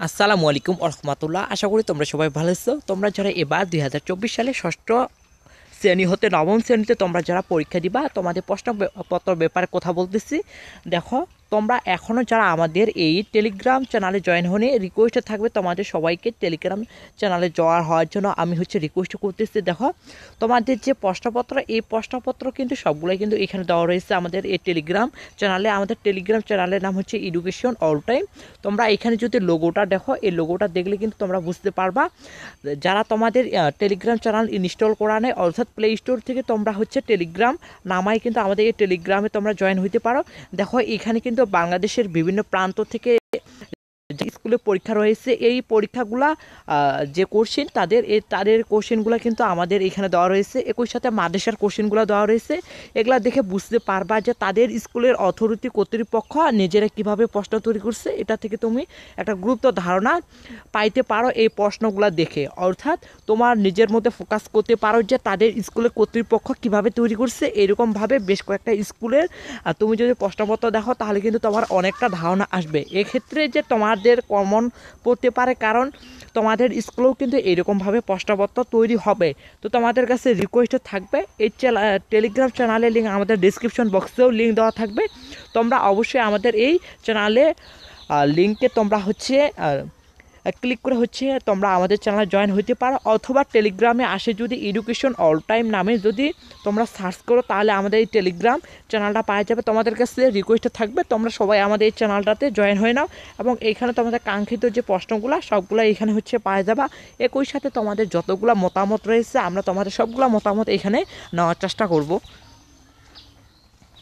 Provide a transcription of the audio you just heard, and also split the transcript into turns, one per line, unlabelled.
আসসালামু আলাইকুম রহমতুল্লাহ। আশা করি তোমরা সবাই ভালো আছো। তোমরা যারা এবার 2024 সালে ষষ্ঠ শ্রেণী হতে নবম শ্রেণীতে তোমরা যারা পরীক্ষা দিবা, তোমাদের প্রশ্নপত্র ব্যাপারে কথা বলতেছি। দেখো, তোমরা এখনও যারা আমাদের এই টেলিগ্রাম চ্যানেলে জয়েন হনে রিকোয়েস্টে থাকবে, তোমাদের সবাইকে টেলিগ্রাম চ্যানেলে জয়েন হওয়ার জন্য আমি রিকোয়েস্ট করতেছি। দেখো, তোমাদের যে প্রশ্নপত্র, এই প্রশ্নপত্র কিন্তু সবগুলোই কিন্তু এখানে দেওয়া রয়েছে আমাদের এই টেলিগ্রাম চ্যানেলে। আমাদের টেলিগ্রাম চ্যানেলের নাম হচ্ছে এডুকেশন অল টাইম। তোমরা এখানে যদি লোগোটা দেখো, এই লোগোটা দেখলে কিন্তু তোমরা বুঝতে পারবা। যারা তোমাদের টেলিগ্রাম চ্যানেল ইনস্টল করা নেই, অর্থাৎ প্লে স্টোর থেকে তোমরা টেলিগ্রাম নামায় কিন্তু আমাদের এই টেলিগ্রামে তোমরা জয়েন হইতে পারো। দেখো, এখানে কিন্তু বাংলাদেশের বিভিন্ন প্রান্ত থেকে যে স্কুলে পরীক্ষা রয়েছে, এই পরীক্ষাগুলা যে কোশ্চেন তাদের কোশ্চেনগুলো কিন্তু আমাদের এখানে দেওয়া রয়েছে। একই সাথে মাদ্রাসার কোশ্চেনগুলো দেওয়া রয়েছে। এগুলা দেখে বুঝতে পারবা যে তাদের স্কুলের অথরিটি কর্তৃপক্ষ নিজেরা কিভাবে প্রশ্ন তৈরি করছে। এটা থেকে তুমি একটা গুরুত্ব ধারণা পাইতে পারো এই প্রশ্নগুলো দেখে। অর্থাৎ তোমার নিজের মধ্যে ফোকাস করতে পারো যে তাদের স্কুলের কর্তৃপক্ষ কিভাবে তৈরি করছে। এরকমভাবে বেশ কয়েকটা স্কুলের তুমি যদি প্রশ্নপত্র দেখো, তাহলে কিন্তু তোমার অনেকটা ধারণা আসবে। এক্ষেত্রে যে তোমাদের কমন পড়তে পারে, কারণ তোমাদের স্কুলেও কিন্তু এইরকমভাবে প্রশ্নপত্র তৈরি হবে। তো তোমাদের কাছে রিকোয়েস্ট থাকবে, এই টেলিগ্রাম চ্যানেলের লিঙ্ক আমাদের ডিসক্রিপশন বক্সেও লিঙ্ক দেওয়া থাকবে। তোমরা অবশ্যই আমাদের এই চ্যানেলে লিঙ্কে তোমরা ক্লিক করে তোমরা আমাদের চ্যানেলে জয়েন হতে পারো, অথবা টেলিগ্রামে আসে যদি এডুকেশন অল টাইম নামে যদি তোমরা সার্চ করো, তাহলে আমাদের এই টেলিগ্রাম চ্যানেলটা পাওয়া যাবে। তোমাদের কাছে রিকোয়েস্ট থাকবে, তোমরা সবাই আমাদের এই চ্যানেলটাতে জয়েন হয়ে নাও, এবং এইখানে তোমাদের কাঙ্ক্ষিত যে প্রশ্নগুলো সবগুলো এখানে পাওয়া যাবে। একই সাথে তোমাদের যতগুলো মতামত রয়েছে, আমরা তোমাদের সবগুলো মতামত এখানে নেওয়ার চেষ্টা করব।